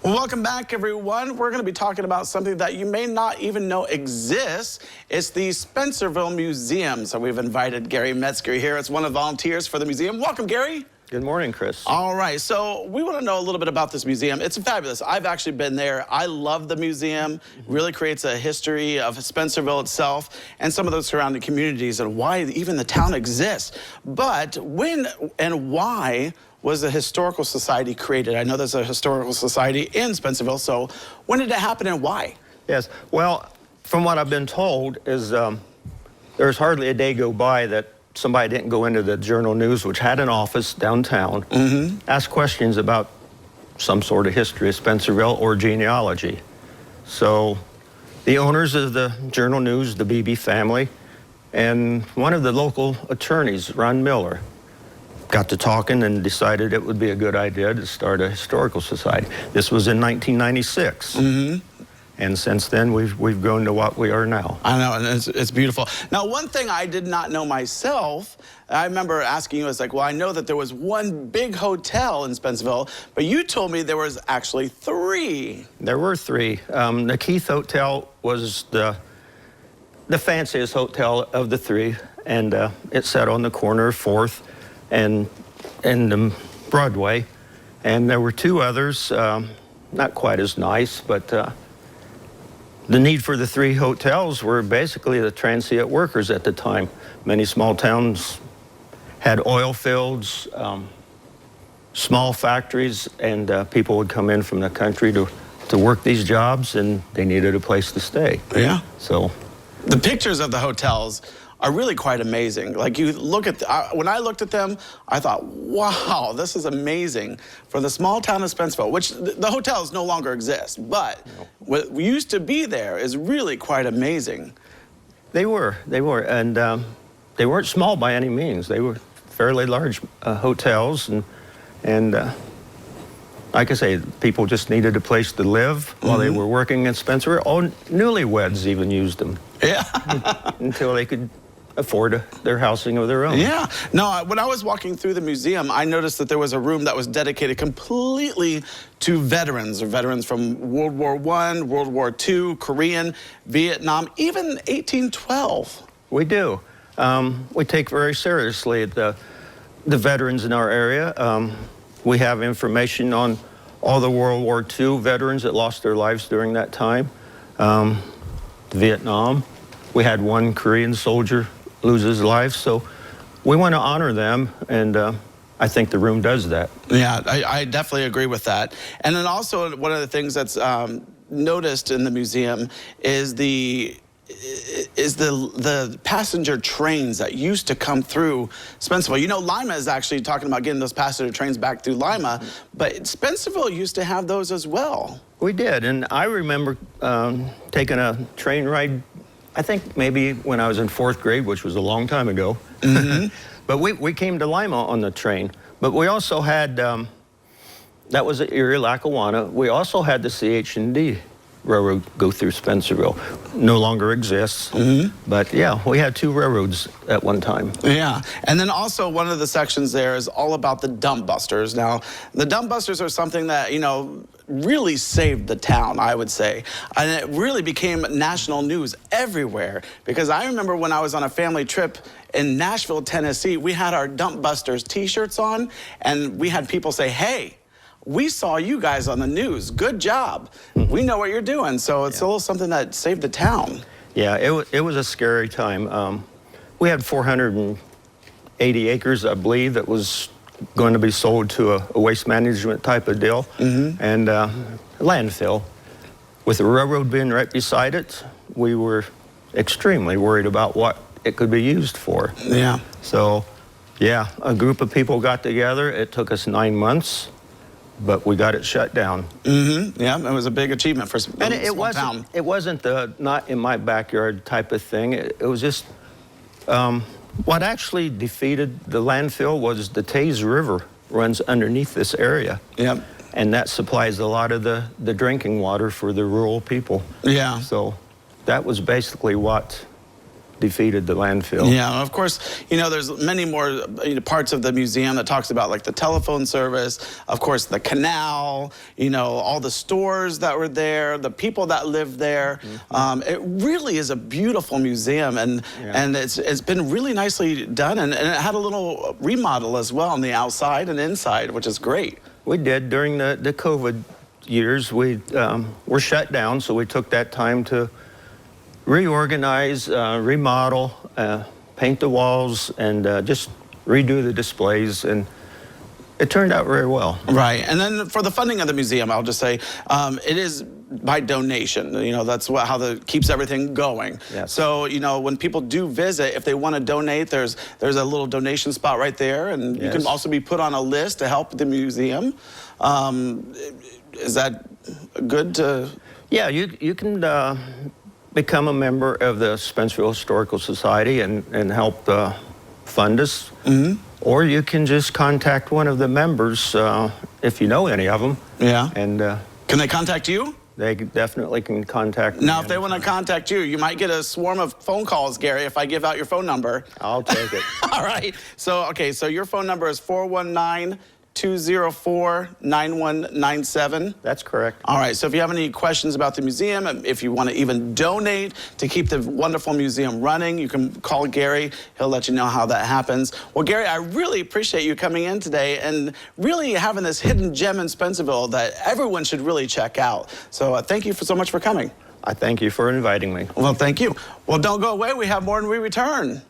Well, welcome back, everyone. We're going to be talking about something that you may not even know exists. It's the Spencerville Museum. So we've invited Gary Metzger here. It's one of the volunteers for the museum. Welcome, Gary. Good morning, Chris. All right, so we want to know a little bit about this museum. It's fabulous. I've actually been there. I love the museum. Really creates a history of Spencerville itself and some of those surrounding communities and why even the town exists. But when and why was the Historical Society created? I know there's a Historical Society in Spencerville, so when did it happen and why? Yes, well, from what I've been told is there's hardly a day go by that somebody didn't go into the Journal News, which had an office downtown, ask questions about some sort of history of Spencerville or genealogy. So the owners of the Journal News, the Beebe family, and one of the local attorneys, Ron Miller, got to talking and decided it would be a good idea to start a historical society. This was in 1996. And since then, we've grown to what we are now. I know, and it's beautiful. Now, one thing I did not know myself, I remember asking you, I was like, well, I know that there was one big hotel in Spencerville, but you told me there was actually 3. There were 3. The Keith Hotel was the fanciest hotel of the 3, and it sat on the corner of 4th and Broadway. And there were 2 others, not quite as nice, but the need for the 3 hotels were basically the transient workers at the time. Many small towns had oil fields, small factories, and people would come in from the country to work these jobs, and they needed a place to stay. Yeah. So the pictures of the hotels are really quite amazing. Like, you look at, when I looked at them, I thought, wow, this is amazing. For the small town of Spencerville, which the hotels no longer exist, but what used to be there is really quite amazing. They were, and they weren't small by any means. They were fairly large hotels, and like I say, people just needed a place to live while they were working in Spencerville. Oh, newlyweds even used them. Yeah. Until they could afford their housing of their own. Yeah. No, when I was walking through the museum, I noticed that there was a room that was dedicated completely to veterans, or veterans from World War I, World War II, Korean, Vietnam, even 1812. We do. We take very seriously the veterans in our area. We have information on all the World War II veterans that lost their lives during that time. Vietnam, we had one Korean soldier lose his life, so we want to honor them, and I think the room does that. Yeah, I definitely agree with that. And then also, one of the things that's noticed in the museum is the passenger trains that used to come through Spencerville. You know, Lima is actually talking about getting those passenger trains back through Lima, but Spencerville used to have those as well. We did, and I remember taking a train ride, I think maybe when I was in 4th grade, which was a long time ago. But we came to Lima on the train. But we also had, that was at Erie, Lackawanna. We also had the CH&D Railroad go through Spencerville. No longer exists, but yeah, we had 2 railroads at one time. Yeah, and then also one of the sections there is all about the dump busters. Now, the dump busters are something that, you know, really saved the town, I would say. And it really became national news everywhere, because I remember when I was on a family trip in Nashville, Tennessee, we had our dump busters t-shirts on, and we had people say, hey, we saw you guys on the news. Good job. We know what you're doing. So it's a little something that saved the town. Yeah, it was a scary time. We had 480 acres, I believe, that was going to be sold to a waste management type of deal, and landfill. With the railroad being right beside it, we were extremely worried about what it could be used for. Yeah. So, yeah, a group of people got together. It took us 9 months, but we got it shut down. Yeah, it was a big achievement for a small town. It wasn't the not in my backyard type of thing. It was just what actually defeated the landfill was the Taze River runs underneath this area. Yep. And that supplies a lot of the drinking water for the rural people. Yeah. So that was basically what defeated the landfill. Yeah, of course, there's many more parts of the museum that talks about like the telephone service, of course, the canal, all the stores that were there, the people that lived there. It really is a beautiful museum, and it's been really nicely done, and it had a little remodel as well on the outside and inside, which is great. We did during the COVID years. We were shut down, so we took that time to reorganize, remodel, paint the walls, and just redo the displays, and it turned out very well. Right, and then for the funding of the museum, I'll just say it is by donation. That's how keeps everything going. Yes. So when people do visit, if they want to donate, there's a little donation spot right there, and you can also be put on a list to help the museum. Is that good to? Yeah, you can become a member of the Spencerville Historical Society and help fund us. Or you can just contact one of the members if you know any of them. Yeah. And can they contact you? They definitely can contact me. Now, if they want to contact you, you might get a swarm of phone calls, Gary, if I give out your phone number. I'll take it. All right. So your phone number is 419-204-9197. That's correct. All right, so if you have any questions about the museum, if you want to even donate to keep the wonderful museum running, you can call Gary. He'll let you know how that happens. Well, Gary, I really appreciate you coming in today and really having this hidden gem in Spencerville that everyone should really check out. So thank you so much for coming. I thank you for inviting me. Well, thank you. Well, don't go away. We have more when we return.